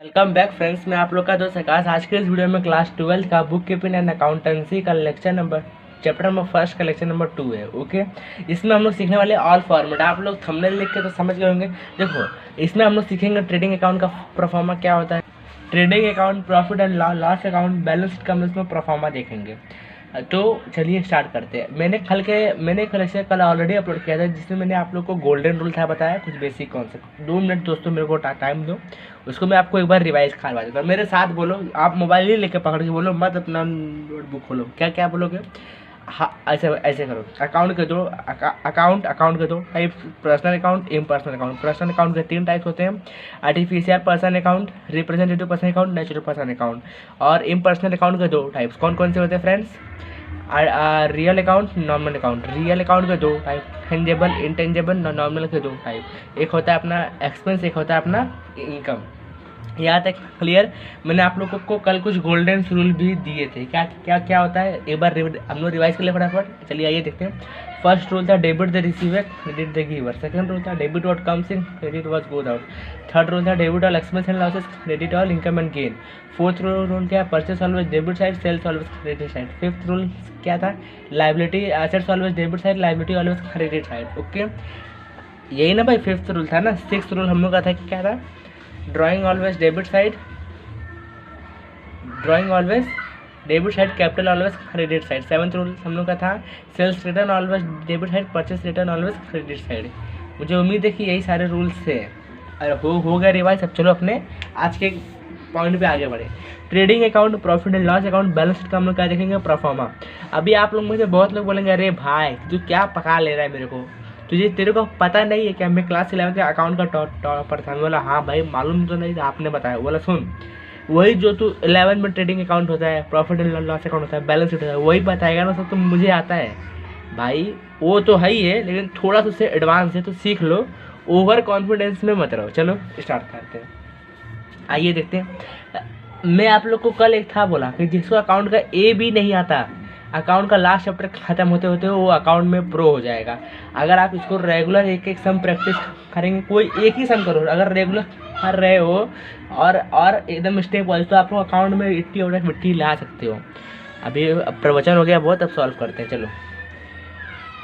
Welcome back friends, मैं आप लोग का दोस्त आकाश। आज के इस वीडियो में क्लास 12 का बुक कीपिंग एंड अकाउंटेंसी का चैप्टर नंबर फर्स्ट का लेक्चर नंबर 2 है। ओके, इसमें हम लोग सीखने वाले ऑल फॉर्मेट। आप लोग थंबनेल लिख के तो समझ गए होंगे। देखो, इसमें हम लोग सीखेंगे ट्रेडिंग अकाउंट का प्रोफार्मा क्या होता है, trading account, profit and loss account, balance sheet का हम इसमें प्रोफार्मा देखेंगे। तो चलिए स्टार्ट करते हैं। मैंने एक लेक्चर कल ऑलरेडी अपलोड किया था जिसमें मैंने आप लोग को गोल्डन रूल था बताया, कुछ बेसिक कॉन्सेप्ट। 2 मिनट दोस्तों मेरे को टाइम दो, उसको मैं आपको एक बार रिवाइज करवा देता हूँ। मेरे साथ बोलो, आप मोबाइल ही लेकर पकड़ के बोलो, मत अपना नोटबुक खोलो। क्या क्या बोलोगे? हाँ, ऐसे करो। अकाउंट के दो type, personal account, impersonal account. Personal account के 3 टाइप्स होते हैं, artificial person account, representative person account, natural person account. और इम्पर्सनल अकाउंट के 2 टाइप्स कौन कौन से होते हैं friends? Real account, normal account. Real account के 2 टाइप, टेंजेबल, इनटेंजेबल। नॉर्मल के 2 टाइप, एक होता है अपना एक्सपेंस, एक होता है अपना इनकम। यहाँ तक क्लियर? मैंने आप लोगों को कल कुछ गोल्डन रूल भी दिए थे। क्या क्या क्या होता है, एक बार हम लोग रिवाइज कर ले फटाफट। चलिए आइए देखते हैं। फर्स्ट रूल था debit the receiver, credit the giver. Second rule था debit what comes in, credit what goes out. Third rule था debit all expense and losses, credit all income and gain. Fourth rule क्या है? Purchase always debit side, sales always credit side. Fifth rule क्या था? Liability assets always debit side, liability always credit side. Okay, यही ना भाई fifth rule था ना। Sixth rule हम लोग का था कि क्या था? Drawing always debit side, capital always credit side. Seventh rule हम लोग का था sales return always debit side, purchase return always credit side. मुझे उम्मीद है कि यही सारे रूल्स थे। अरे हो गया रिवाइज। अब चलो अपने आज के पॉइंट पे आगे बढ़े। Trading account, profit and loss account, balance sheet का हम लोग क्या देखेंगे? प्रोफार्मा। अभी आप लोग मुझे बहुत लोग बोलेंगे, अरे भाई तू क्या पका ले रहा है मेरे को, तेरे को पता नहीं है क्या मैं क्लास 11 के अकाउंट का टॉपर था? बोला हाँ भाई मालूम तो नहीं था, आपने बताया। बोला सुन, वही जो तू 11 में ट्रेडिंग अकाउंट होता है, प्रॉफिट एंड लॉस अकाउंट होता है, बैलेंस शीट होता है, वही बताएगा ना सब। तो मुझे आता है भाई, वो तो है ही है, लेकिन थोड़ा सा उससे एडवांस है, तो सीख लो। ओवर कॉन्फिडेंस में मत रहो। चलो स्टार्ट करते हैं, आइए देखते हैं। मैं आप लोग को कल एक था बोला कि जिसको अकाउंट का ए भी नहीं आता, अकाउंट का लास्ट चैप्टर खत्म होते होते वो अकाउंट में प्रो हो जाएगा। अगर आप इसको रेगुलर एक एक सम प्रैक्टिस करेंगे, कोई एक ही सम करो, अगर रेगुलर कर रहे हो और एकदम स्टेप वाइज, तो आप लोग अकाउंट में इट्टी और मिट्टी ला सकते हो। अभी प्रवचन हो गया बहुत, अब सॉल्व करते हैं। चलो,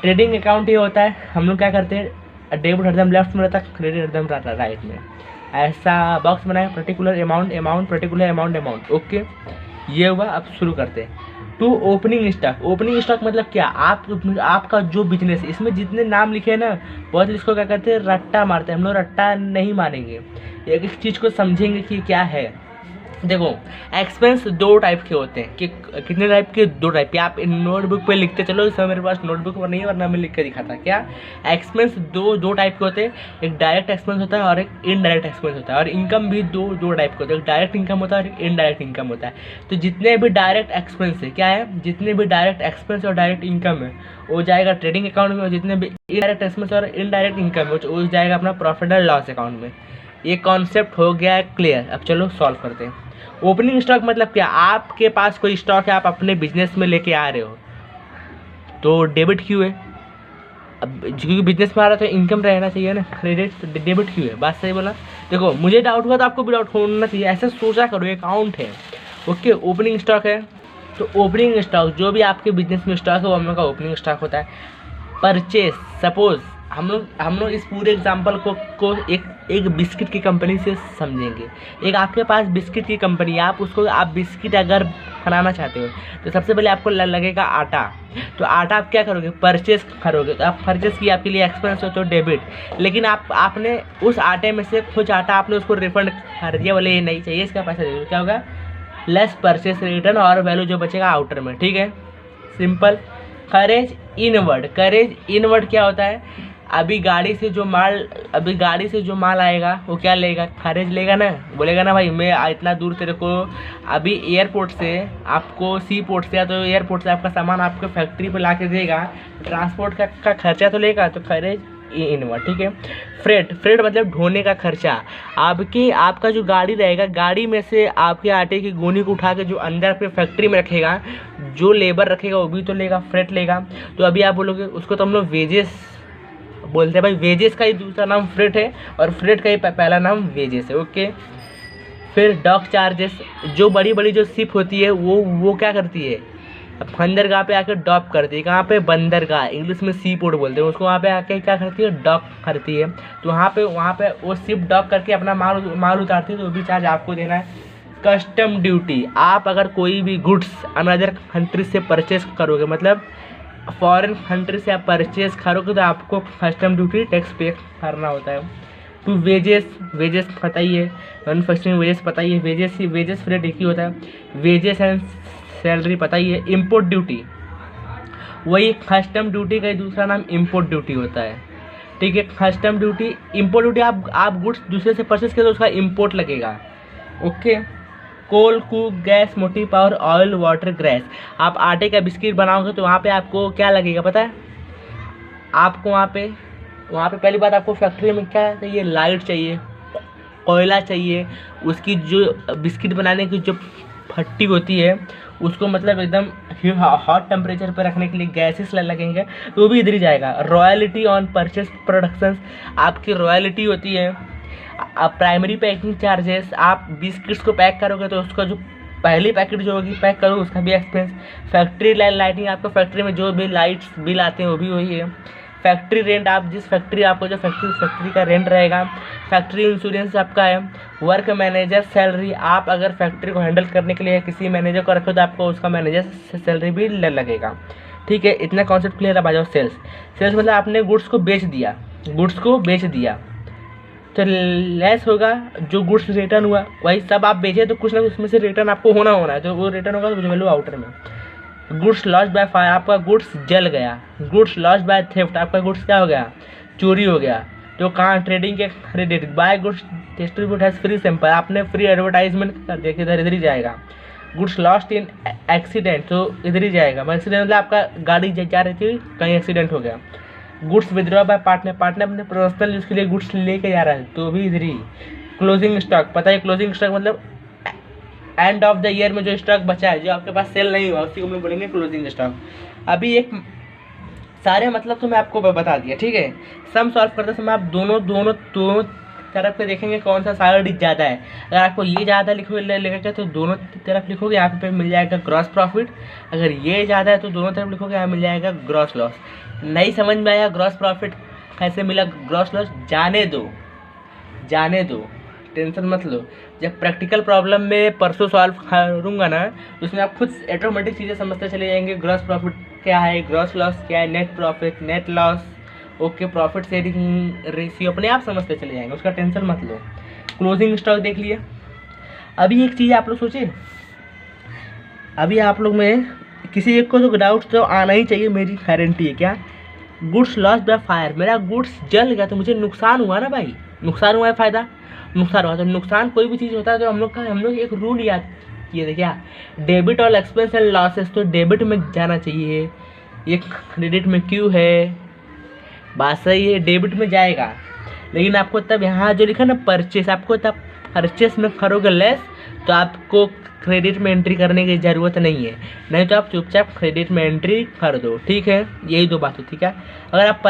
ट्रेडिंग अकाउंट ये होता है, हम लोग क्या करते हैं, डेबिट हरदम लेफ्ट में रहता है, क्रेडिट हरदम राइट में। ऐसा बॉक्स बनाए, particular amount, particular amount. Okay, ये हुआ। अब शुरू करते हैं। To opening stock. Opening stock मतलब क्या? आपका जो बिजनेस, इसमें जितने नाम लिखे हैं ना, बहुत इसको क्या करते हैं, रट्टा मारते हैं। हम लोग रट्टा नहीं मारेंगे, एक एक चीज़ को समझेंगे कि क्या है। देखो, एक्सपेंस 2 टाइप के होते हैं। कि कितने टाइप के? 2 टाइप के। आप नोटबुक पे लिखते चलो, इस समय मेरे पास नोटबुक पर नहीं है, वरना मैं लिख के दिखाता। क्या एक्सपेंस दो टाइप के होते हैं, एक डायरेक्ट एक्सपेंस होता है और एक इनडायरेक्ट एक्सपेंस होता है। और इनकम भी दो टाइप के होते हैं, एक डायरेक्ट इनकम होता है और एक इनडायरेक्ट इनकम होता है। तो जितने भी डायरेक्ट एक्सपेंस है, क्या है, जितने भी डायरेक्ट एक्सपेंस और डायरेक्ट इनकम है वो जाएगा ट्रेडिंग अकाउंट में, और जितने भी इनडायरेक्ट एक्सपेंस और इनडायरेक्ट इनकम है वो जाएगा अपना प्रॉफिट एंड लॉस अकाउंट में। ये कॉन्सेप्ट हो गया है क्लियर? अब चलो सॉल्व करते हैं। ओपनिंग स्टॉक मतलब क्या? आपके पास कोई स्टॉक है, आप अपने बिजनेस में लेके आ रहे हो, तो डेबिट क्यों है? अब क्योंकि बिजनेस में आ रहा है तो इनकम रहना चाहिए ना, क्रेडिट। तो डेबिट क्यों है? बात सही बोला। देखो, मुझे डाउट हुआ तो आपको भी डाउट होना चाहिए, ऐसे सोचा करो, अकाउंट है। ओके, ओपनिंग स्टॉक है, तो ओपनिंग स्टॉक जो भी आपके बिजनेस में स्टॉक है वो हम लोग का ओपनिंग स्टॉक होता है। परचेस, सपोज हम लोग इस पूरे एग्जांपल को एक बिस्किट की कंपनी से समझेंगे। एक आपके पास बिस्किट की कंपनी है, आप बिस्किट अगर बनाना चाहते हो तो सबसे पहले आपको लगेगा आटा। तो आटा आप क्या करोगे? परचेस करोगे। तो आप परचेस की, आपके लिए एक्सपेंस हो तो डेबिट। लेकिन आपने उस आटे में से कुछ आटा आपने उसको रिफंड कर दिया, बोले ये नहीं चाहिए, इसका पैसा दे दो। क्या होगा? लेस परचेस रिटर्न, और वैल्यू जो बचेगा आउटर में। ठीक है, सिंपल। करेज इनवर्ड क्या होता है? अभी गाड़ी से जो माल आएगा वो क्या लेगा? खारिज लेगा ना। बोलेगा ना भाई मैं इतना दूर तेरे को अभी एयरपोर्ट से आपको सी पोर्ट से या तो एयरपोर्ट से आपका सामान आपको फैक्ट्री पे ला के देगा, ट्रांसपोर्ट का खर्चा तो लेगा, तो खारिज इनवर्ड। ठीक है। फ्रेट मतलब ढोने का खर्चा। आपका जो गाड़ी रहेगा, गाड़ी में से आपके आटे की गोनी को उठा के जो अंदर अपने फैक्ट्री में रखेगा, जो लेबर रखेगा वो भी तो लेगा, फ्रेट लेगा। तो अभी आप बोलोगे उसको तो हम लोग वेजेस बोलते हैं। भाई वेजेस का ही दूसरा नाम फ्रेट है और फ्रेट का ही पहला नाम वेजेस है। ओके, फिर डॉक चार्जेस, जो बड़ी बड़ी जो शिप होती है वो क्या करती है, अब बंदरगाह पे आके डॉक करती है। कहाँ पे, बंदरगाह, इंग्लिश में सी पोर्ट बोलते हैं उसको। वहाँ पे आके क्या करती है, डॉक करती है। तो वहाँ पे वो शिप डॉक करके अपना माल उतारती है, तो वो भी चार्ज आपको देना है। कस्टम ड्यूटी, आप अगर कोई भी गुड्स अनदर कंट्री से परचेस करोगे, मतलब फॉरेन कंट्री से आप परचेस करोगे, तो आपको कस्टम ड्यूटी टैक्स पे करना होता है। टू वेजेस पता ही है, मैन्युफैक्चरिंग वेजेस पता ही है, वेजेस रेट एक ही होता है। वेजेस एंड सैलरी पता ही है। इम्पोर्ट ड्यूटी, वही कस्टम ड्यूटी का दूसरा नाम इम्पोर्ट ड्यूटी होता है, ठीक है। कस्टम ड्यूटी, इम्पोर्ट ड्यूटी, आप गुड्स दूसरे से परचेस करें तो उसका इम्पोर्ट लगेगा, ओके। कोल, कुक, गैस, मोटी पावर, ऑयल, वाटर, गैस। आप आटे का बिस्किट बनाओगे तो वहाँ पे आपको क्या लगेगा पता है, आपको वहाँ पे पहली बात आपको फैक्ट्री में क्या चाहिए, लाइट चाहिए, कोयला चाहिए, उसकी जो बिस्किट बनाने की जो भट्टी होती है उसको मतलब एकदम हॉट टेम्परेचर पर रखने के लिए गैसेस लगेंगे, तो वो भी इधर ही जाएगा। रॉयल्टी ऑन परचेस प्रोडक्शन, आपकी रॉयल्टी होती है। प्राइमरी पैकिंग चार्जेस, आप बिस्किट्स को पैक करोगे तो उसका जो पहली पैकेट जो होगी पैक करोगे उसका भी एक्सपेंस। फैक्ट्री लाइटिंग, आपको फैक्ट्री में जो भी लाइट्स बिल आते हैं वो भी वही है। फैक्ट्री रेंट, आप जिस फैक्ट्री, आपको जो फैक्ट्री का रेंट रहेगा। फैक्ट्री इंश्योरेंस आपका है। वर्क मैनेजर सैलरी, आप अगर फैक्ट्री को हैंडल करने के लिए किसी मैनेजर को रखो तो आपको उसका मैनेजर सैलरी भी लगेगा, ठीक है। इतना कॉन्सेप्ट क्लियर है। बाजू सेल्स मतलब आपने गुड्स को बेच दिया, तो लेस होगा जो गुड्स रिटर्न हुआ, वही सब आप बेचे तो कुछ ना कुछ उसमें से रिटर्न आपको होना है, तो वो रिटर्न होगा तो वैल्यू आउटर में। गुड्स लॉस्ट बाय फायर, आपका गुड्स जल गया। गुड्स लॉस्ट बाय थेफ्ट, आपका गुड्स क्या हो गया, चोरी हो गया। तो कहाँ, ट्रेडिंग के credit. By goods distribute has free sample, आपने फ्री एडवर्टाइजमेंट कर दिया कि इधर ही जाएगा। गुड्स लॉस्ट इन एक्सीडेंट, तो इधर ही जाएगा। एक्सीडेंट मतलब आपका गाड़ी जा रही थी, कहीं एक्सीडेंट हो गया। गुड्स विद्रॉ बाय पार्टनर अपने पर्सनल यूज़ के लिए गुड्स लेके जा रहा है, तो भी इधर ही। क्लोजिंग स्टॉक, पता है क्लोजिंग स्टॉक मतलब एंड ऑफ द ईयर में जो स्टॉक बचा है, जो आपके पास सेल नहीं हुआ, उसी को हम लोग बोलेंगे क्लोजिंग स्टॉक। अभी एक सारे मतलब तो मैं आपको बता दिया, ठीक है। सम सॉल्व करते समय आप दोनों तरफ पे देखेंगे कौन सा साइड ज़्यादा है। अगर आपको ये ज़्यादा लिखोगे तो दोनों तरफ लिखोगे, यहाँ पे मिल जाएगा ग्रॉस प्रॉफिट। अगर ये ज़्यादा है तो दोनों तरफ लिखोगे, यहाँ मिल जाएगा ग्रॉस लॉस। नहीं समझ में आया ग्रॉस प्रॉफिट कैसे मिला, ग्रॉस लॉस, जाने दो, टेंशन मत लो। जब प्रैक्टिकल प्रॉब्लम में परसों सॉल्व करूँगा ना, तो उसमें आप खुद ऑटोमेटिक चीज़ें समझते चले जाएंगे। ग्रॉस प्रॉफिट क्या है, ग्रॉस लॉस क्या है, net profit, net loss, okay, profit sharing ratio अपने आप समझते चले जाएंगे, उसका टेंशन मत लो। क्लोजिंग स्टॉक देख लिया। अभी एक चीज़ आप लोग सोचे, अभी आप लोग में किसी एक को तो डाउट तो आना ही चाहिए, मेरी गारंटी है। क्या, गुड्स लॉस्ट बाय फायर, मेरा गुड्स जल गया तो मुझे नुकसान हुआ ना भाई, नुकसान हुआ है, फ़ायदा नुकसान हुआ। तो नुकसान कोई भी चीज़ होता है तो हम लोग एक रूल याद किए थे, क्या, डेबिट और एक्सपेंस एंड लॉसेस, तो डेबिट में जाना चाहिए, ये क्रेडिट में क्यों है, बात सही है, डेबिट में जाएगा। लेकिन आपको तब यहाँ जो लिखा ना परचेस, आपको तब परचेस में करोगे लेस, तो आपको क्रेडिट में एंट्री करने की ज़रूरत नहीं है, नहीं तो आप चुपचाप क्रेडिट में एंट्री कर दो, ठीक है। यही दो बात होती है। अगर आप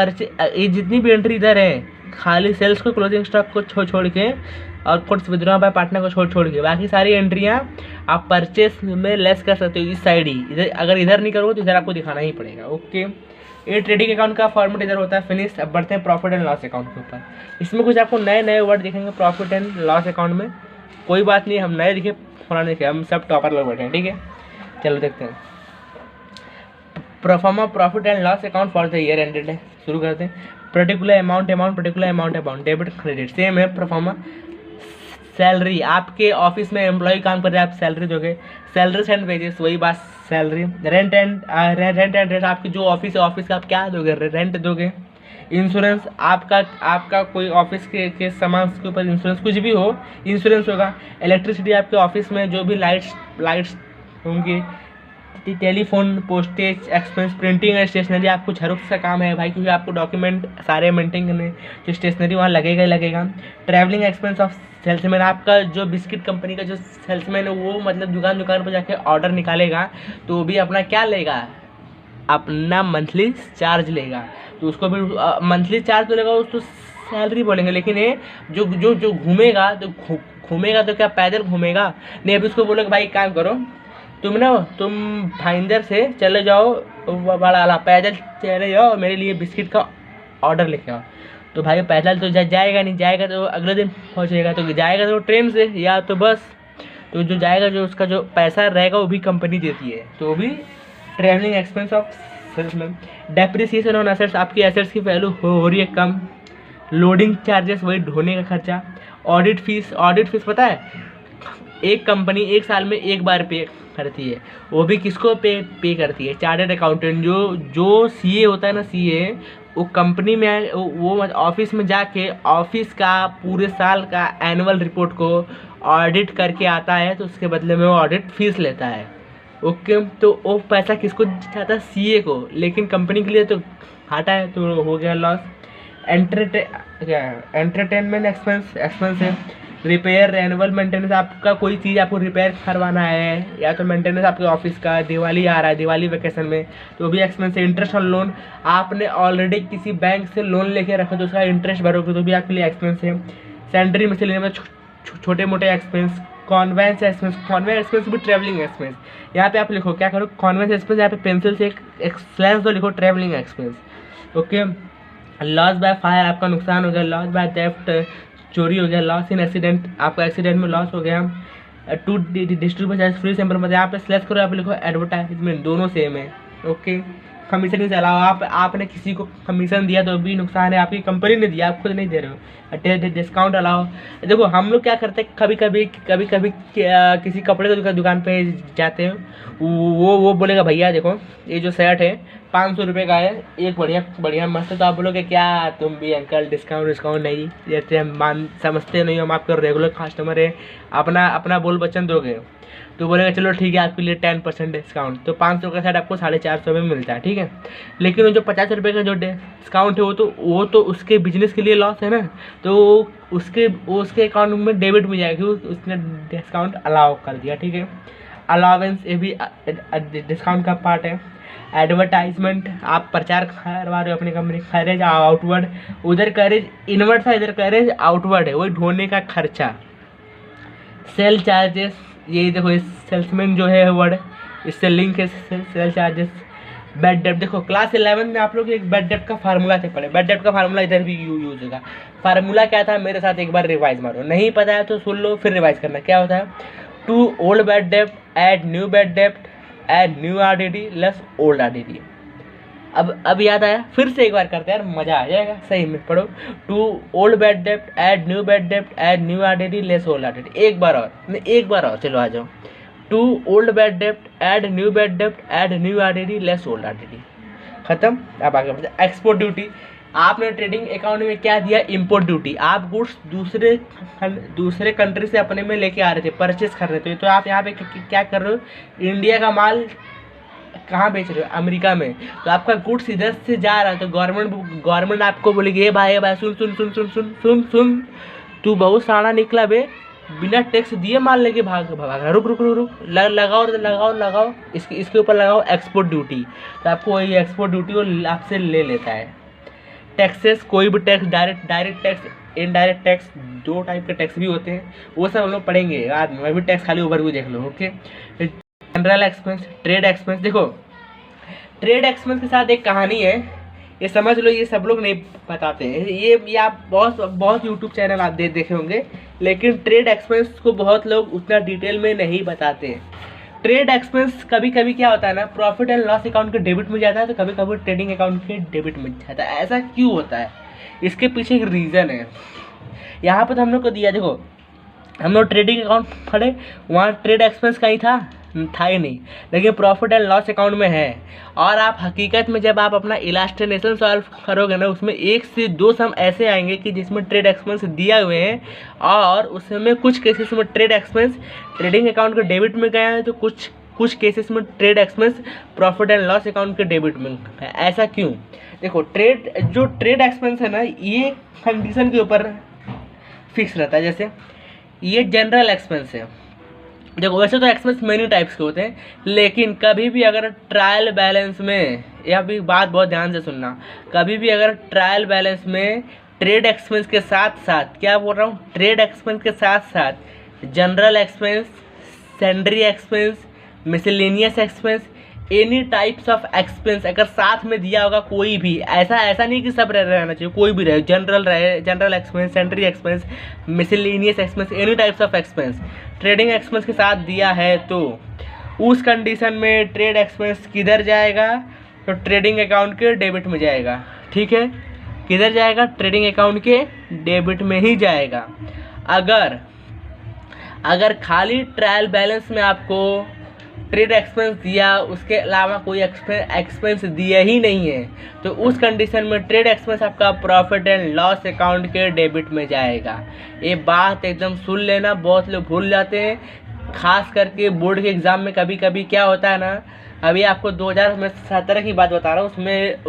ये जितनी भी एंट्री इधर है, खाली सेल्स को, क्लोजिंग स्टॉक को छोड़ के और गुड्स विथड्रॉ बाय पार्टनर को छोड़ के बाकी सारी एंट्रियाँ आप परचेस में लेस कर सकते हो, इस साइड ही। इधर अगर इधर नहीं करोगे तो इधर आपको दिखाना ही पड़ेगा, ओके। ये ट्रेडिंग अकाउंट का फॉर्मेट इधर होता है, फिनिश। अब बढ़ते हैं प्रॉफिट एंड लॉस अकाउंट के ऊपर। इसमें कुछ आपको नए वर्ड दिखेंगे प्रॉफिट एंड लॉस अकाउंट में, कोई बात नहीं, हम नए दिखे पुराने दिखे, हम सब टॉपर लोग बैठे हैं, ठीक है। चलो देखते हैं। Proforma profit and loss account for the year ended है, शुरू करते हैं। Particular amount, particular amount, debit credit same है। प्रोफार्मा सैलरी, आपके ऑफिस में एम्प्लॉय काम कर रहे हैं, आप सैलरी दोगे। सैलरीज एंड वेजेस, वही बात, सैलरी। रेंट एंड रेंट, आपकी जो ऑफिस है, ऑफिस का आप क्या दोगे, रेंट दोगे। इंश्योरेंस, आपका कोई ऑफिस के सामान के ऊपर इंश्योरेंस, कुछ भी हो इंश्योरेंस होगा। इलेक्ट्रिसिटी, आपके ऑफिस में जो भी लाइट्स होंगी। Telephone, postage expense, printing and stationery, आपको झेरॉक्स का काम है भाई, क्योंकि आपको डॉक्यूमेंट सारे मेंटेन करने, जो स्टेशनरी वहाँ लगेगा ही लगेगा। ट्रैवलिंग एक्सपेंस ऑफ सेल्समैन, आपका जो बिस्किट कंपनी का जो सेल्समैन है वो मतलब दुकान पर जाके ऑर्डर निकालेगा, तो वो भी अपना क्या लेगा, अपना मंथली चार्ज लेगा, तो उसको भी मंथली चार्ज तो लेगा, उसको सैलरी बोलेंगे। लेकिन ये जो घूमेगा, तो घूमेगा तो क्या पैदल घूमेगा? नहीं, अभी उसको बोलो कि भाई काम करो, तुम भाईंदर से चले जाओ बड़ा पैदल चले जाओ, मेरे लिए बिस्किट का ऑर्डर लेके आओ। तो भाई पैदल तो जाएगा नहीं, जाएगा तो अगले दिन पहुँचेगा, तो जाएगा तो ट्रेन से या तो बस। तो जो जाएगा, जो उसका जो पैसा रहेगा वो भी कंपनी देती है, तो वो भी travelling expense of salesman. Depreciation on assets, आपकी एसेट्स की वैल्यू हो रही है कम। लोडिंग चार्जेस, वही ढोने का खर्चा। ऑडिट फीस पता है एक कंपनी एक साल में एक बार पे करती है, वो भी किसको पे करती है? Chartered accountant. जो सीए होता है ना, सीए, वो कंपनी में वो ऑफिस में जाके ऑफिस का पूरे साल का एनुअल रिपोर्ट को ऑडिट करके आता है, तो उसके बदले में वो ऑडिट फीस लेता है। ओके, तो वो पैसा किसको जाता है? सीए को, लेकिन कंपनी के लिए तो घाटा है, तो हो गया लॉस। एंटरटेनमेंट एक्सपेंस है। रिपेयर, एनुअल मेंटेनेंस, आपका कोई चीज़ आपको रिपेयर करवाना है या तो मेंटेनेंस आपके ऑफिस का, दिवाली आ रहा है, दिवाली वेकेशन में, तो भी एक्सपेंस है। इंटरेस्ट ऑन लोन, आपने ऑलरेडी किसी बैंक से लोन लेके रखा तो उसका इंटरेस्ट भरोगे तो भी आपके लिए एक्सपेंस है। सैलरी में से लेने में छोटे मोटे एक्सपेंस। कॉन्वेंस एक्सपेंस भी ट्रैवलिंग एक्सपेंस। यहाँ पे आप लिखो, क्या करो, कॉन्वेंस एक्सपेंस, यहाँ पे पेंसिल से एक स्लैश दो, लिखो travelling expense. Okay. Loss by fire, आपका नुकसान हो गया। लॉस बाय थेफ्ट, चोरी हो गया। लॉस इन एक्सीडेंट, आपका एक्सीडेंट में लॉस हो गया। टू डिस्ट्रीब्यूट फ्री सैंपल, मतलब यहाँ पे स्लैश करो, आप लिखो एडवर्टाइजमेंट, दोनों सेम है। ओके। कमीशन के अलावा आपने किसी को कमीशन दिया तो भी नुकसान है, आपकी कंपनी ने दिया, आप खुद नहीं दे रहे हो। डिस्काउंट अलाउ, देखो हम लोग क्या करते हैं, कभी कभी किसी कपड़े की दुकान पे जाते हैं, वो बोलेगा भैया देखो ये जो शर्ट है 500 रुपये का है, एक बढ़िया मस्त है, तो आप बोलोगे क्या तुम भी अंकल डिस्काउंट नहीं देते, हम समझते नहीं, हम आपका रेगुलर कस्टमर है, अपना बोल वचन दोगे? तो बोलेगा चलो ठीक है आपके लिए 10% डिस्काउंट, तो 500 का शर्ट आपको 450 में मिलता है, ठीक है। लेकिन वो जो 50 रुपये का जो डिस्काउंट है वो तो उसके बिजनेस के लिए लॉस है ना, तो उसके अकाउंट में डेबिट में जाएगी, उसने डिस्काउंट अलाउ कर दिया, ठीक है। अलावेंस, ये भी डिस्काउंट का पार्ट है। एडवर्टाइजमेंट, आप प्रचार करवा रहे हो अपनी कंपनी। खैरेज आउटवर्ड, उधर करेज इनवर्ड था, इधर करेज आउटवर्ड है, वही ढोने का खर्चा। सेल चार्जेस, ये देखो इस सेल्समैन जो है वर्ड, इससे लिंक है सेल चार्जेस। बैड डेप्ट, देखो क्लास 11 में आप लोग एक बैड डेप्ट का फार्मूला थे पढ़े, बैड डेप्ट का फार्मूला इधर भी यूज होगा। फार्मूला क्या था, मेरे साथ एक बार रिवाइज मारो, नहीं पता है तो सुन लो फिर रिवाइज करना। क्या होता है, to old bad dept add new bad dept add new RDD less old RDD. अब याद आया, फिर से एक बार करते हैं यार, मजा आ जाएगा, सही में पढ़ो। To old bad dept add new bad dept add new RDD less old RDD. एक बार और चलो आ जाओ। To old bad dept add new bad dept add new RDD less old RDD. खत्म। अब आगे बढ़ते हैं। एक्सपोर्ट ड्यूटी, आपने ट्रेडिंग अकाउंट में क्या दिया, इंपोर्ट ड्यूटी। आप गुड्स दूसरे कंट्री से अपने में लेके आ रहे थे, परचेस कर रहे थे, तो आप यहाँ पे क्या कर रहे हो, इंडिया का माल कहाँ बेच रहे हो, अमेरिका में, तो आपका गुड्स इधर से जा रहा है, तो गवर्नमेंट आपको बोलेगी ए भाई सुन सुन सुन सुन सुन सुन सुन तू बहुत सारा निकला बे, बिना टैक्स दिए माल लेके भाग रुक लगाओ इसके ऊपर लगाओ एक्सपोर्ट ड्यूटी, तो आपको वही एक्सपोर्ट ड्यूटी वो आपसे ले लेता है। टैक्सेस, कोई भी tax, direct tax, indirect tax, दो टाइप के टैक्स भी होते हैं, वो सब हम लोग पढ़ेंगे बाद में, अभी टैक्स खाली ऊपर भी देख लो। Okay. General expense, trade expense, देखो ट्रेड एक्सपेंस के साथ एक कहानी है, ये समझ लो, ये सब लोग नहीं बताते हैं, ये आप बहुत यूट्यूब चैनल आप देखे होंगे, लेकिन ट्रेड एक्सपेंस को बहुत लोग उतना डिटेल में नहीं बताते हैं। ट्रेड एक्सपेंस कभी कभी क्या होता है ना, प्रॉफिट एंड लॉस अकाउंट के डेबिट में जाता है, तो कभी कभी ट्रेडिंग अकाउंट के डेबिट में जाता है। ऐसा क्यों होता है, इसके पीछे एक रीज़न है। यहाँ पर तो हम लोग को दिया, देखो हम लोग ट्रेडिंग अकाउंट पढ़े, वहाँ ट्रेड एक्सपेंस कहीं था ही नहीं, लेकिन प्रॉफिट एंड लॉस अकाउंट में है। और आप हकीकत में जब आप अपना इलास्ट्रेशन सॉल्व करोगे ना, उसमें 1 से 2 सम ऐसे आएंगे कि जिसमें ट्रेड एक्सपेंस दिया हुए हैं, और उसमें कुछ केसेस में ट्रेड एक्सपेंस ट्रेडिंग अकाउंट के डेबिट में गया है, तो कुछ केसेस में trade expense profit and loss account के डेबिट में है। ऐसा क्यों, देखो जो ट्रेड एक्सपेंस है ना, ये कंडीशन के ऊपर फिक्स रहता है। जैसे ये जनरल एक्सपेंस है, देखो वैसे तो एक्सपेंस मेनी टाइप्स के होते हैं, लेकिन कभी भी अगर ट्रायल बैलेंस में, यह भी बात बहुत ध्यान से सुनना, कभी भी अगर ट्रायल बैलेंस में ट्रेड एक्सपेंस के साथ साथ, क्या बोल रहा हूँ, ट्रेड एक्सपेंस के साथ साथ general expense, sundry expense, miscellaneous expense, any types of expense अगर साथ में दिया होगा कोई भी, ऐसा नहीं कि सब रहना चाहिए, कोई भी रहे, general expense, sundry expense, miscellaneous expense, any types of expense trading expense के साथ दिया है तो उस कंडीशन में ट्रेड एक्सपेंस किधर जाएगा? तो ट्रेडिंग अकाउंट के डेबिट में जाएगा। ठीक है, किधर जाएगा? ट्रेडिंग अकाउंट के डेबिट में ही जाएगा। अगर खाली ट्रायल बैलेंस में आपको ट्रेड एक्सपेंस दिया, उसके अलावा कोई एक्सपेंस दिया ही नहीं है, तो उस कंडीशन में ट्रेड एक्सपेंस आपका प्रॉफिट एंड लॉस अकाउंट के डेबिट में जाएगा। ये बात एकदम सुन लेना, बहुत लोग भूल जाते हैं, खास करके बोर्ड के एग्ज़ाम में कभी कभी क्या होता है ना, अभी आपको 2017 की बात बता रहा हूँ,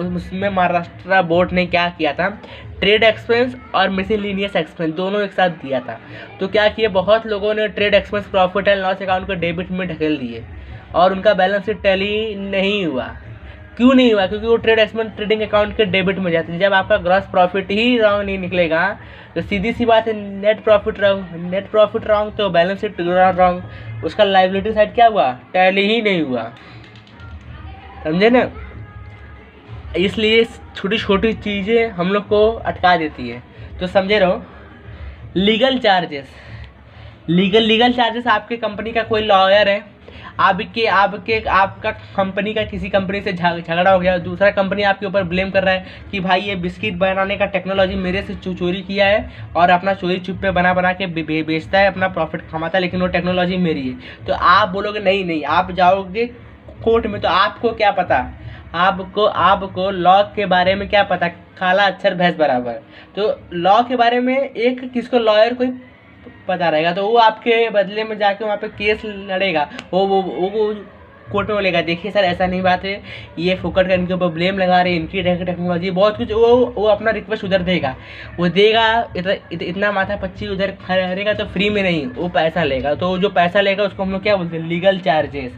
उसमें महाराष्ट्र बोर्ड ने क्या किया था, ट्रेड एक्सपेंस और मिसलेनियस एक्सपेंस दोनों एक साथ दिया था। तो क्या किए, बहुत लोगों ने trade expense profit and loss account को डेबिट में ढकेल दिए और उनका बैलेंस शीट टैली नहीं हुआ। क्यों नहीं हुआ? क्योंकि वो ट्रेड एक्सपेंस ट्रेडिंग अकाउंट के डेबिट में जाते हैं। जब आपका ग्रॉस प्रॉफिट ही रॉन्ग नहीं निकलेगा तो सीधी सी बात है, नेट प्रॉफिट रॉन्ग तो बैलेंस शीट रॉन्ग, उसका लाइबिलिटी साइड क्या हुआ? टैली ही नहीं हुआ। समझे ना? इसलिए छोटी छोटी चीज़ें हम लोग को अटका देती है, तो समझे रहो। लीगल चार्जेस, आपके कंपनी का कोई लॉयर है, आपका कंपनी का किसी कंपनी से झगड़ा हो गया, दूसरा कंपनी आपके ऊपर ब्लेम कर रहा है कि भाई ये बिस्किट बनाने का टेक्नोलॉजी मेरे से चोरी किया है और अपना चोरी छुपे बना के बेचता है, अपना प्रॉफिट कमाता है, लेकिन वो टेक्नोलॉजी मेरी है। तो आप बोलोगे नहीं, आप जाओगे कोर्ट में, तो आपको क्या पता, आपको लॉ के बारे में क्या पता, काला अक्षर भैंस बराबर। तो लॉ के बारे में एक किसको लॉयर को पता रहेगा, तो वो आपके बदले में जाके वहाँ पे केस लड़ेगा, वो कोर्ट में बोलेगा देखिए सर ऐसा नहीं बात है, ये फुकट का इनके ऊपर ब्लेम लगा रहे, इनकी टेक्नोलॉजी बहुत कुछ, वो अपना रिक्वेस्ट उधर देगा, वो देगा इतना माथा पच्ची उधर करेगा, तो फ्री में नहीं, वो पैसा लेगा। तो जो पैसा लेगा उसको हम लोग क्या बोलते हैं? Legal charges,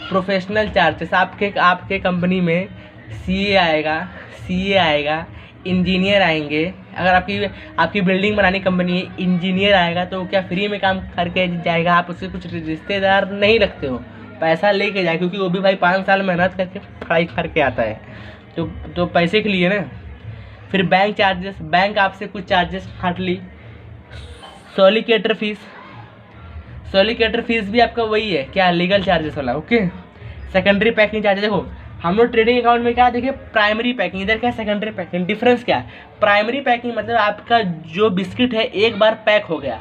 professional charges. आपके कंपनी में सीए आएगा, इंजीनियर आएंगे। अगर आपकी बिल्डिंग बनाने कंपनी है, इंजीनियर आएगा तो क्या फ्री में काम करके जाएगा? आप उससे कुछ रिश्तेदार नहीं रखते हो, पैसा लेके जाए, क्योंकि वो भी भाई 5 साल मेहनत करके पढ़ाई करके आता है, तो पैसे के लिए ना। फिर बैंक चार्जेस, बैंक आपसे कुछ चार्जेस काट ली। सॉलिकेटर फीस भी आपका वही है, क्या? लीगल चार्जेस वाला। Okay, secondary packing charges. देखो हम लोग ट्रेडिंग अकाउंट में क्या देखिए, प्राइमरी पैकिंग, इधर क्या सेकेंडरी पैकिंग। डिफरेंस क्या है? प्राइमरी पैकिंग मतलब आपका जो बिस्किट है एक बार पैक हो गया,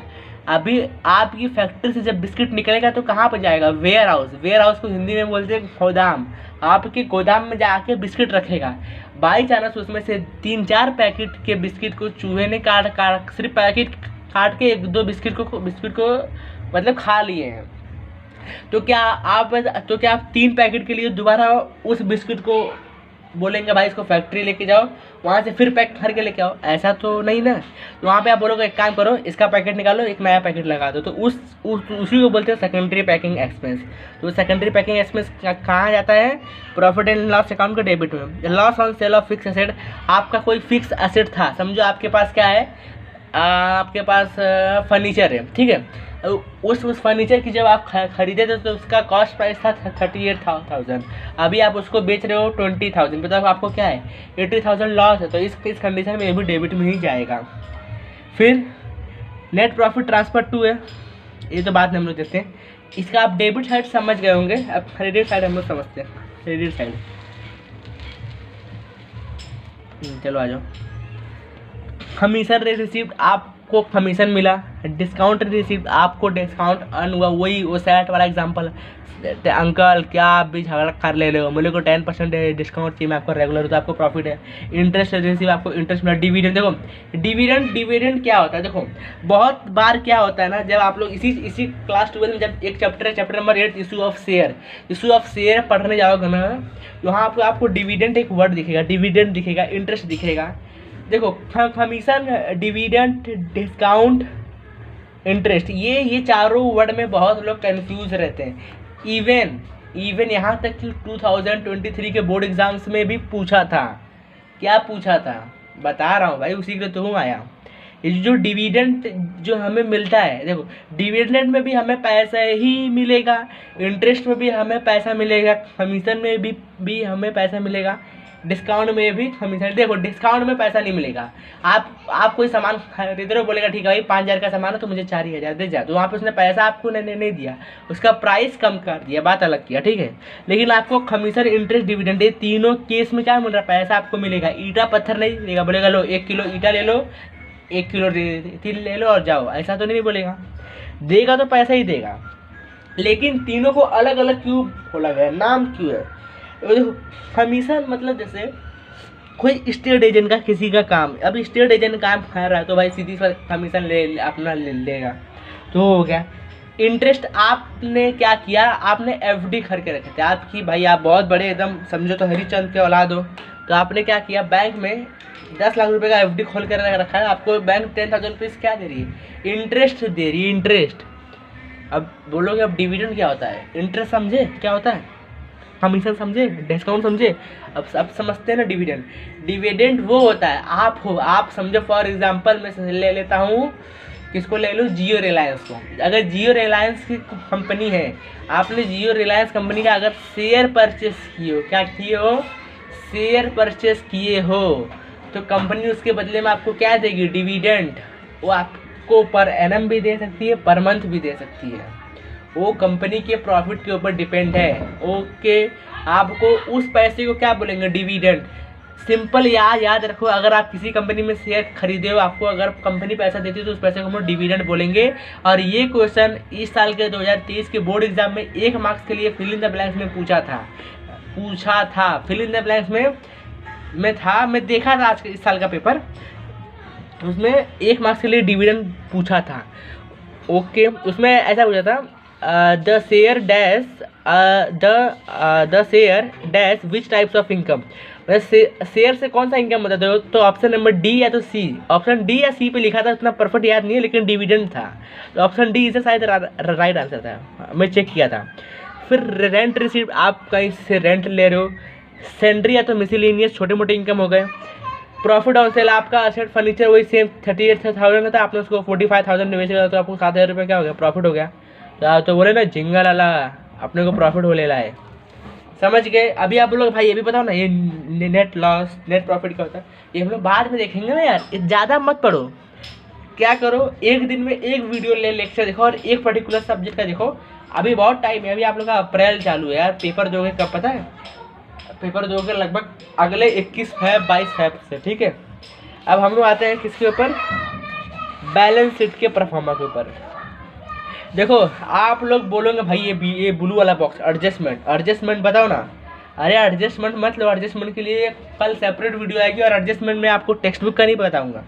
अभी आपकी फैक्ट्री से जब बिस्किट निकलेगा तो कहाँ पर जाएगा? वेयर हाउस को हिंदी में बोलते हैं गोदाम। आपके गोदाम में जाके बिस्किट रखेगा, बाई चांस उसमें से 3-4 पैकेट के बिस्किट को चूहे ने काट सिर्फ पैकेट काट के 1-2 बिस्किट को मतलब खा लिए हैं, तो क्या आप 3 पैकेट के लिए दोबारा उस बिस्किट को बोलेंगे भाई इसको फैक्ट्री लेके जाओ, वहाँ से फिर पैक करके लेके आओ? ऐसा तो नहीं ना। तो वहाँ पे आप बोलोगे एक काम करो, इसका पैकेट निकालो, एक नया पैकेट लगा दो, तो उसी को बोलते हैं सेकेंडरी पैकिंग एक्सपेंस। तो सेकेंडरी पैकिंग एक्सपेंस कहाँ जाता है? प्रॉफिट एंड लॉस अकाउंट के डेबिट में। Loss on sale of fix asset, आपका कोई फिक्स एसेट था, समझो आपके पास क्या है, आपके पास फर्नीचर है, ठीक है। उस फर्नीचर की जब आप खरीदे थे तो उसका कॉस्ट प्राइस था 38,000, अभी आप उसको बेच रहे हो 20,000 पे, तो आपको क्या है? 80,000 लॉस है। तो इस कंडीशन में ये भी डेबिट में ही जाएगा। फिर नेट प्रॉफिट ट्रांसफर टू है, ये तो बाद में हम लोग देखते हैं। इसका आप डेबिट साइड समझ गए होंगे, अब क्रेडिट साइड हम लोग समझते हैं। क्रेडिट साइड चलो आ जाओ। कमीशन रिसीव्ड, आपको कमीशन मिला। डिस्काउंट रिसीव्ड, आपको डिस्काउंट अर्न हुआ। वही वो सेट वाला एग्जांपल, अंकल क्या आप भी झगड़ा कर ले रहे हो, मेरे को 10% डिस्काउंट चाहिए, मैं आपको रेगुलर, तो आपको प्रॉफिट है। इंटरेस्ट रिसीव, आपको इंटरेस्ट मिला। डिविडेंड, देखो डिविडेंड क्या होता है? देखो बहुत बार क्या होता है ना, जब आप लोग इसी क्लास 12 में जब एक चैप्टर है, chapter number 8 issue of share पढ़ने जाओगे ना, वहाँ पर आपको डिविडेंड एक वर्ड दिखेगा, डिविडेंड दिखेगा, इंटरेस्ट दिखेगा। देखो कमीशन, डिविडेंड, डिस्काउंट, इंटरेस्ट, ये चारों वर्ड में बहुत लोग कंफ्यूज रहते हैं। इवन यहाँ तक कि 2023 के बोर्ड एग्जाम्स में भी पूछा था। क्या पूछा था? बता रहा हूँ भाई, उसी के तो हूँ आया ये जो डिविडेंड जो हमें मिलता है, देखो डिविडेंड में भी हमें पैसा ही मिलेगा, इंटरेस्ट में भी हमें पैसा मिलेगा, कमीशन में भी हमें पैसा मिलेगा, डिस्काउंट में भी कमीशन। देखो डिस्काउंट में पैसा नहीं मिलेगा। आप कोई सामान खरीद रहे हो, बोलेगा ठीक है भाई 5,000 का सामान है तो मुझे 4,000 दे जा, तो वहाँ पे उसने पैसा आपको नहीं दिया, उसका प्राइस कम कर दिया, बात अलग किया, ठीक है। लेकिन आपको कमीशन, इंटरेस्ट, डिविडेंड, ये तीनों केस में क्या मिल रहा है, पैसा आपको मिलेगा। ईटा पत्थर नहीं मिलेगा, बोलेगा लो 1 किलो ईटा ले लो, 1 किलो तिल ले लो और जाओ, ऐसा तो नहीं बोलेगा। देगा तो पैसा ही देगा। लेकिन तीनों को अलग अलग क्यों बोला गया, नाम क्यों है? देखो कमीशन मतलब जैसे कोई स्टेट एजेंट का किसी का काम, अब स्टेट एजेंट काम कर रहा है तो भाई सीधी कमीशन अपना लेगा, तो हो गया। इंटरेस्ट आपने क्या किया, आपने एफडी करके रखे थे आपकी, भाई आप बहुत बड़े एकदम समझो तो हरिचंद के औलाद हो, तो आपने क्या किया, बैंक में 10 लाख रुपए का एफडी खोल कर रखा है, आपको बैंक 10,000 रुपीज़ क्या दे रही है, इंटरेस्ट दे रही है, इंटरेस्ट। अब बोलोगे अब डिविडेंड क्या होता है, इंटरेस्ट समझे क्या होता है, कमीशन समझे, डिस्काउंट समझे, अब समझते हैं ना। डिविडेंड वो होता है, आप समझो, फॉर एग्जांपल मैं ले लेता हूँ, किसको ले लूँ, जियो रिलायंस को। अगर जियो रिलायंस की कंपनी है, आपने जियो रिलायंस कंपनी का अगर शेयर परचेस किए हो, क्या किए हो, शेयर परचेस किए हो, तो कंपनी उसके बदले में आपको क्या देगी, डिविडेंड। वो आपको पर एनम भी दे सकती है, पर मंथ भी दे सकती है, वो कंपनी के प्रॉफिट के ऊपर डिपेंड है। ओके, आपको उस पैसे को क्या बोलेंगे, डिविडेंड। सिंपल याद रखो, अगर आप किसी कंपनी में शेयर खरीदे हो, आपको अगर कंपनी पैसा देती है तो उस पैसे को हम लोग डिविडेंड बोलेंगे। और ये क्वेश्चन इस साल के 2023 के बोर्ड एग्जाम में 1 मार्क्स के लिए फिल इन द ब्लैंक्स में पूछा था। फिल इन द ब्लैंक्स में था, मैं देखा था आज के इस साल का पेपर, उसमें 1 मार्क्स के लिए डिविडेंड पूछा था। ओके, उसमें ऐसा पूछा था, the share dash which types of income, share से कौन सा इनकम होता है, तो ऑप्शन नंबर डी या तो सी, ऑप्शन डी या सी पे लिखा था, उतना परफेक्ट याद नहीं है, लेकिन डिविडेंड था, तो ऑप्शन डी इसे शायद राइट आंसर था, मैं चेक किया था। फिर रेंट रिसीव, आप कहीं से रेंट ले रहे हो, सैलरी या तो मिसलेनियस छोटे मोटे इनकम हो गए। प्रॉफिट ऑन सेल, आपका असेट फर्नीचर वही सेम 38,000 था, आपने उसको 45,000 में बेचा तो आपको 7,000 रुपये क्या हो गया, प्रॉफिट हो गया। तो बोले ना झिंगा लाला, अपने को प्रॉफिट हो ले लाए, समझ गए। अभी आप लोग भाई ये भी बताओ ना, ये नेट लॉस नेट प्रॉफिट क्या होता है, ये हम लोग बाद में देखेंगे ना यार, ज़्यादा मत पढ़ो। क्या करो, एक दिन में एक वीडियो लेक्चर देखो और एक पर्टिकुलर सब्जेक्ट का देखो। अभी बहुत टाइम है, अभी आप लोग का अप्रैल चालू है यार, पेपर दोगे कब पता है, पेपर दोगे लगभग अगले 21-22 फेब से, ठीक है। अब हम लोग आते हैं किसके ऊपर, बैलेंस शीट के परफॉर्मा के ऊपर। देखो आप लोग बोलोगे भाई ये ब्लू वाला बॉक्स एडजस्टमेंट बताओ ना, अरे एडजस्टमेंट मत लो, एडजस्टमेंट के लिए कल सेपरेट वीडियो आएगी, और एडजस्टमेंट में आपको टेक्स्ट बुक का नहीं बताऊंगा,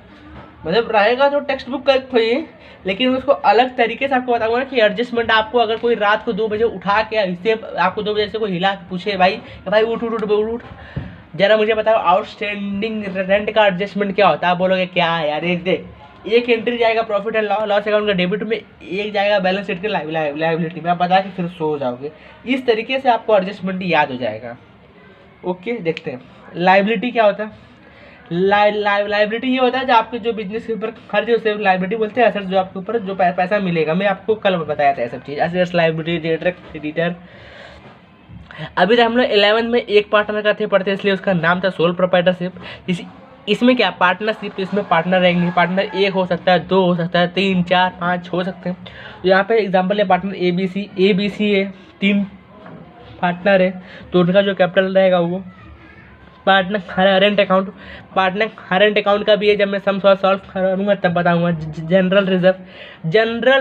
मतलब रहेगा तो टेक्स्ट बुक का कोई, लेकिन उसको अलग तरीके से आपको बताऊंगा ना कि एडजस्टमेंट आपको अगर कोई रात को 2 बजे उठा के, इससे आपको 2 बजे से कोई हिला के पूछे भाई उठ जरा मुझे बताओ आउटस्टैंडिंग रेंट का एडजस्टमेंट क्या होता है, आप बोलोगे क्या है यार, एक एंट्री जाएगा प्रॉफिट एंड लॉस अकाउंट का डेबिट में, एक जाएगा बैलेंस शीट के लायबिलिटी में, आप बता के फिर सो जाओगे। इस तरीके से आपको एडजस्टमेंट याद हो जाएगा। ओके, देखते हैं लायबिलिटी क्या होता है। लायबिलिटी ये होता है जो आपके जो बिजनेस के ऊपर खर्च है उसे लायबिलिटी बोलते हैं। एसेट्स जो आपके ऊपर जो पैसा मिलेगा, मैं आपको कल बताया था ये सब चीज़, एसेट्स, लायबिलिटी, क्रेडिटर। अभी तक हम लोग 11 में एक पार्टनर का थे पढ़ते, इसलिए उसका नाम था सोल प्रोप्राइटरशिप। इसमें क्या पार्टनरशिप, इसमें पार्टनर रहेंगे, पार्टनर 1 हो सकता है, 2 हो सकता है, 3, 4, 5 हो सकते हैं। तो यहाँ पे एग्जांपल है पार्टनर ABC है, 3 पार्टनर है, तो उनका जो कैपिटल रहेगा वो पार्टनर हरेंट अकाउंट का भी है, जब मैं सम सॉल्व करूँगा तब बताऊँगा। जनरल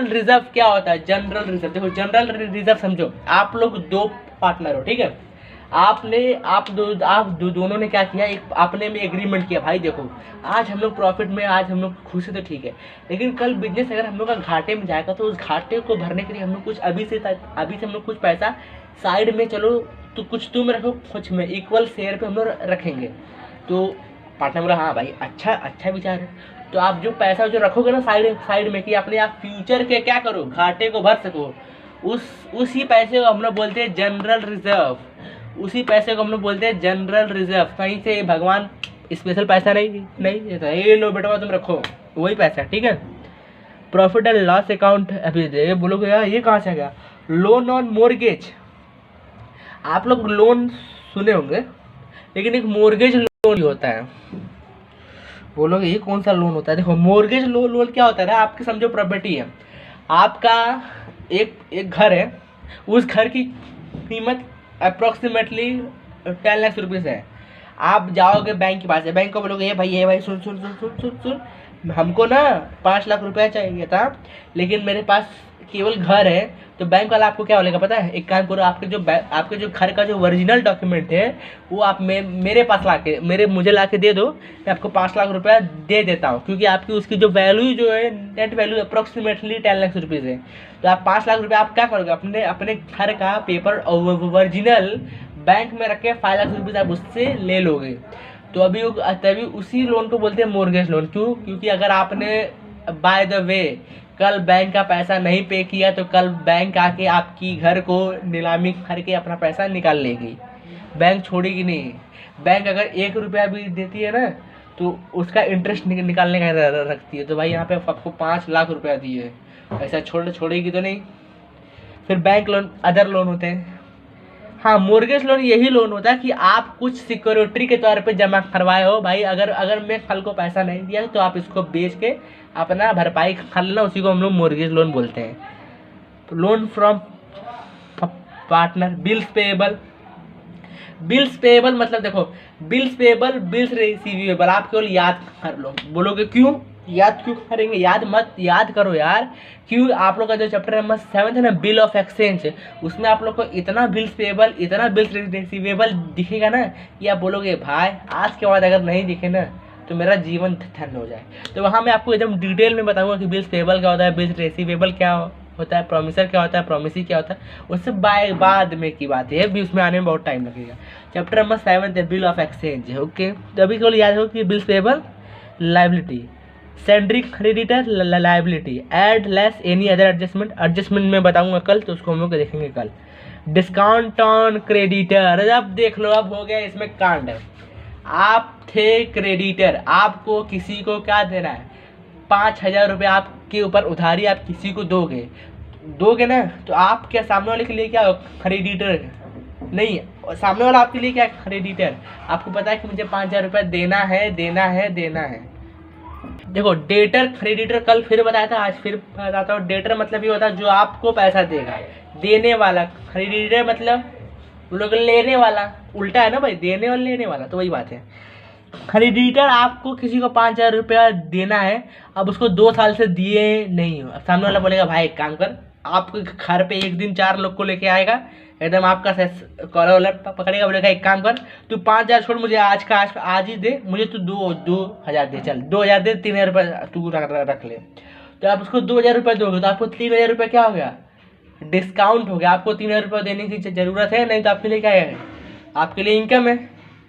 रिजर्व क्या होता है, जनरल रिजर्व, देखो जनरल रिजर्व समझो, आप लोग 2 पार्टनर हो, ठीक है, आप दोनों ने क्या किया, एक आपने में एग्रीमेंट किया, भाई देखो आज हम लोग प्रॉफिट में, आज हम लोग खुश है तो ठीक है, लेकिन कल बिजनेस अगर हम लोग का घाटे में जाएगा तो उस घाटे को भरने के लिए हम लोग कुछ अभी से हम लोग कुछ पैसा साइड में, चलो तो कुछ तुम रखो कुछ में, इक्वल शेयर पे हम लोग रखेंगे। तो पार्टनर बोला हाँ भाई अच्छा विचार है, तो आप जो पैसा जो रखोगे ना साइड में कि अपने आप फ्यूचर के क्या करो, घाटे को भर सको, उसी पैसे को हम लोग बोलते हैं जनरल रिजर्व। उसी पैसे को हम लोग बोलते हैं जनरल रिजर्व। कहीं से भगवान स्पेशल पैसा नहीं देता, ये लो बेटा तुम रखो, वही पैसा है, ठीक है। प्रॉफिट एंड लॉस अकाउंट, अभी ये बोलोगे यार ये कहाँ से आ गया, लोन ऑन मोर्गेज। आप लोग लोन सुने होंगे, लेकिन एक मोर्गेज लोन भी होता है। बोलोगे ये कौन सा लोन होता है, देखो मोर्गेज लोन क्या होता है ना, आपकी समझो प्रॉपर्टी है, आपका एक घर है, उस घर की कीमत अप्रोक्सीमेटली 10 लाख रुपीज़ है। आप जाओगे बैंक के पास है, बैंक को बोलोगे ये भाई सुन सुन सुन सुन सुन सुन हमको ना 5 लाख रुपया चाहिए था, लेकिन मेरे पास केवल घर है। तो बैंक वाला आपको क्या बोलेगा पता है, एक काम करो, आपके जो घर का जो ओरिजिनल डॉक्यूमेंट है वो आप मेरे पास मुझे ला के दे दो, मैं आपको 5 लाख रुपया दे देता हूँ, क्योंकि आपकी उसकी जो वैल्यू जो है net value approximately 10 lakh rupees है। तो आप 5 लाख रुपया आप क्या करोगे, अपने घर का पेपर ओरिजिनल बैंक में रख के 5 लाख रुपये आप उससे ले लोगे। तो तभी उसी लोन को बोलते हैं मोर्गेज लोन। क्यों, क्योंकि अगर आपने बाय द वे कल बैंक का पैसा नहीं पे किया तो कल बैंक आके आपकी घर को नीलामी करके अपना पैसा निकाल लेगी, बैंक छोड़ेगी नहीं। बैंक अगर 1 रुपया भी देती है ना तो उसका इंटरेस्ट निकालने का रखती है। तो भाई यहाँ पे आपको 5 लाख रुपया दिए, ऐसा छोड़ेगी तो नहीं। फिर बैंक लोन, अदर लोन होते हैं। हाँ, मोर्गेज लोन यही लोन होता है कि आप कुछ सिक्योरिटी के तौर पे जमा करवाए हो, भाई अगर मैं कल को पैसा नहीं दिया तो आप इसको बेच के अपना भरपाई कर लेना, उसी को हम लोग मोर्गेज लोन बोलते हैं। Loan from partner, bills payable मतलब देखो, बिल्स पेएबल बिल्स रिसीवेबल आप केवल याद कर लो। बोलोगे क्यों, याद क्यों करेंगे, याद करो यार। क्यों, आप लोग का जो चैप्टर नंबर 7 है ना, बिल ऑफ एक्सचेंज, उसमें आप लोग को इतना बिल्स पेएबल इतना बिल्स रिसीवेबल दिखेगा ना कि आप बोलोगे भाई आज के बाद अगर नहीं दिखे ना तो मेरा जीवन धन्य हो जाए। तो वहाँ मैं आपको एकदम डिटेल में बताऊंगा कि बिल्स पेएबल क्या होता है, बिल्स रिसीवेबल क्या होता है, प्रोमिसर क्या होता है, प्रोमिसी क्या होता है, उससे बाद में की बात है, भी उसमें आने में बहुत टाइम लगेगा। चैप्टर नंबर 7 है बिल ऑफ एक्सचेंज है। ओके, तो अभी केवल याद हो कि bills payable liability, sundry creditor liability, add less any other adjustment में बताऊंगा कल, तो उसको हम लोग देखेंगे कल। डिस्काउंट ऑन क्रेडिटर, अब देख लो, अब हो गया इसमें कांड। आप थे क्रेडिटर, आपको किसी को क्या देना है, 5,000 रुपये आपके ऊपर उधारी आप किसी को दोगे ना, तो आप क्या सामने वाले के लिए क्या क्रेडिटर नहीं, सामने वाला आपके लिए क्या क्रेडिटर। आपको पता है कि मुझे 5,000 रुपये देना है। देखो डेटर क्रेडिटर कल फिर बताया था, आज फिर बताता हूँ। डेटर मतलब ये होता है जो आपको पैसा देगा, देने वाला। क्रेडिटर मतलब लोग लेने वाला, उल्टा है ना भाई, देने और लेने वाला, तो वही बात है। क्रेडिटर आपको किसी को 5,000 रुपया देना है, अब उसको 2 साल से दिए नहीं हो, सामने वाला बोलेगा भाई एक काम कर, आपके घर पे एक दिन 4 लोग को लेके आएगा, एकदम आपका कॉलर पकड़ेगा, बोलेगा एक काम कर तू 5,000 छोड़, मुझे आज ही दे, मुझे तू 2,000 दे, चल 2,000 दे, 3,000 रुपये तू रख ले। तो आप उसको 2,000 रुपये दोगे तो आपको 3,000 रुपये क्या हो गया, डिस्काउंट हो गया। आपको 3,000 रुपये देने की ज़रूरत है नहीं, तो आपके लिए क्या है, आपके लिए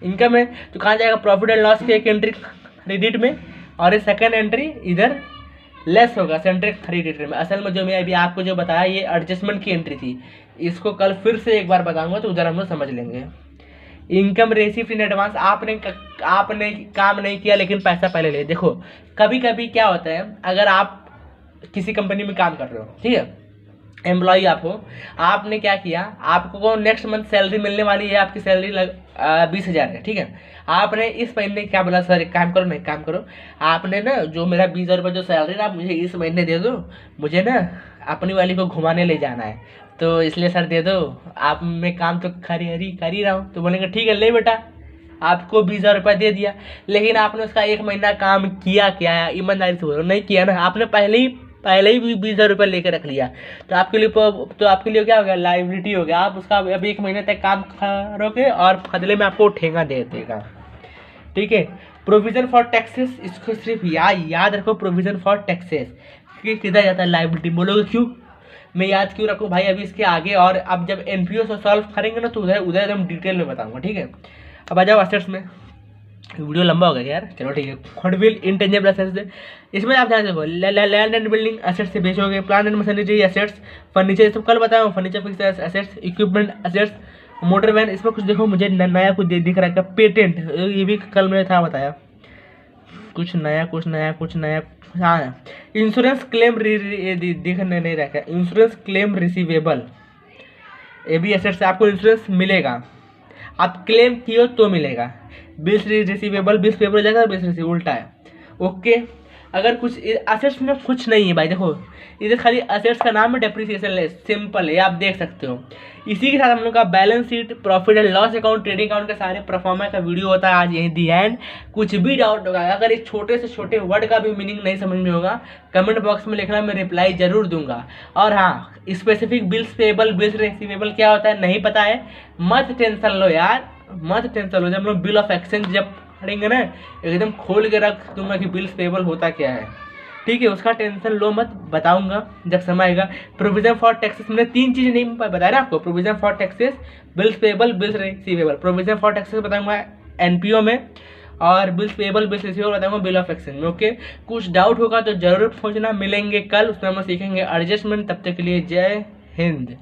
इनकम है। तो कहाँ जाएगा, प्रॉफिट एंड लॉस की एक एंट्री क्रेडिट में, और ये सेकंड एंट्री इधर लेस होगा सेंट्रिक क्रेडिटर में। असल में जो मैं अभी आपको जो बताया ये एडजस्टमेंट की एंट्री थी, इसको कल फिर से एक बार बताऊंगा तो उधर हम लोग समझ लेंगे। इनकम रिसीव्ड इन एडवांस, आपने काम नहीं किया लेकिन पैसा पहले ले। देखो कभी कभी क्या होता है, अगर आप किसी कंपनी में काम कर रहे हो, ठीक है, एम्प्लॉई आप हो, आपने क्या किया, आपको नेक्स्ट मंथ सैलरी मिलने वाली है, आपकी सैलरी 20,000 है, ठीक है। आपने इस महीने क्या बोला, सर एक काम करो, आपने ना जो मेरा 20,000 रुपये जो सैलरी ना, आप मुझे इस महीने दे दो, मुझे ना अपनी वाली को घुमाने ले जाना है, तो इसलिए सर दे दो। आप मैं काम तो कर ही रहा हूँ, तो बोलेंगे ठीक है ले बेटा, आपको 20,000 रुपये दे दिया, लेकिन आपने उसका 1 महीना काम किया क्या, ईमानदारी से बोलो, नहीं किया ना, आपने पहले ही 20,000 रुपये लेकर रख लिया, तो आपके लिए क्या हो गया, लाइबिलिटी हो गया। आप उसका अभी 1 महीने तक काम करोगे और बदले में आपको ठेंगा दे देगा, ठीक है। प्रोविजन फॉर टैक्सेस, इसको सिर्फ याद रखो, प्रोविजन फॉर टैक्सेस किधर जाता है, लाइबिलिटी। बोलोगे क्यों, मैं याद क्यों रखूँ भाई, अभी इसके आगे और अब जब एनपीओ से सॉल्व करेंगे ना तो उधर एकदम डिटेल में बताऊंगा, ठीक है। अब आ जाओ असेट्स में, वीडियो लंबा हो गया यार, चलो ठीक है। गुडविल इंटेंजिबल एसेट्स, इसमें आप ध्यान देखो, लैंड एंड बिल्डिंग एसेट्स से बेचोगे, plant and machinery assets, furniture सब कल बताया, furniture fix assets, equipment assets, motor van. इसमें कुछ देखो मुझे नया कुछ दिख रहा है, पेटेंट, ये भी कल मैंने था बताया, कुछ नया हाँ, इंश्योरेंस क्लेम दिखने नहीं रखा, इंश्योरेंस क्लेम रिसीवेबल, ये भी एसेट से आपको इंश्योरेंस मिलेगा, आप क्लेम किए तो मिलेगा। बिल्स रिसीवेबल, बिल्स पेबल हो जाएगा, बिल्स रिसीव उल्टा है। ओके, अगर कुछ असेट्स में कुछ नहीं है भाई, देखो इधर खाली असेट्स का नाम है, डेप्रिसिएशन है, सिंपल है, आप देख सकते हो। इसी के साथ हम लोग का balance sheet, profit and loss account, trading account के सारे परफॉर्मेंस का वीडियो होता है आज यहीं दी एंड। कुछ भी डाउट होगा, अगर इस छोटे से छोटे वर्ड का भी मीनिंग नहीं समझ में होगा, कमेंट बॉक्स में लिखना, मैं रिप्लाई जरूर दूंगा। और हाँ, specific bills payable, bills receivable क्या होता है नहीं पता है, मत टेंशन लो यार, मत टेंशन लो। जब हम लोग बिल ऑफ एक्सचेंज जब पढ़ेंगे ना, एकदम खोल के रख दूंगा कि बिल्स पेबल होता क्या है, ठीक है, उसका टेंशन लो मत, बताऊंगा जब समय आएगा। प्रोविजन फॉर टैक्सेस, मैंने 3 चीज़ नहीं बताया ना आपको, provision for taxes, bills payable, bills receivable. Provision for taxes बताऊंगा एनपीओ में, और बिल्स पेबल, बिल्स रिसीवेबल बताऊंगा बिल ऑफ एक्सचेंज में। ओके, कुछ डाउट होगा तो जरूर पूछना, मिलेंगे कल, उसमें हम सीखेंगे एडजस्टमेंट। तब तक के लिए जय हिंद।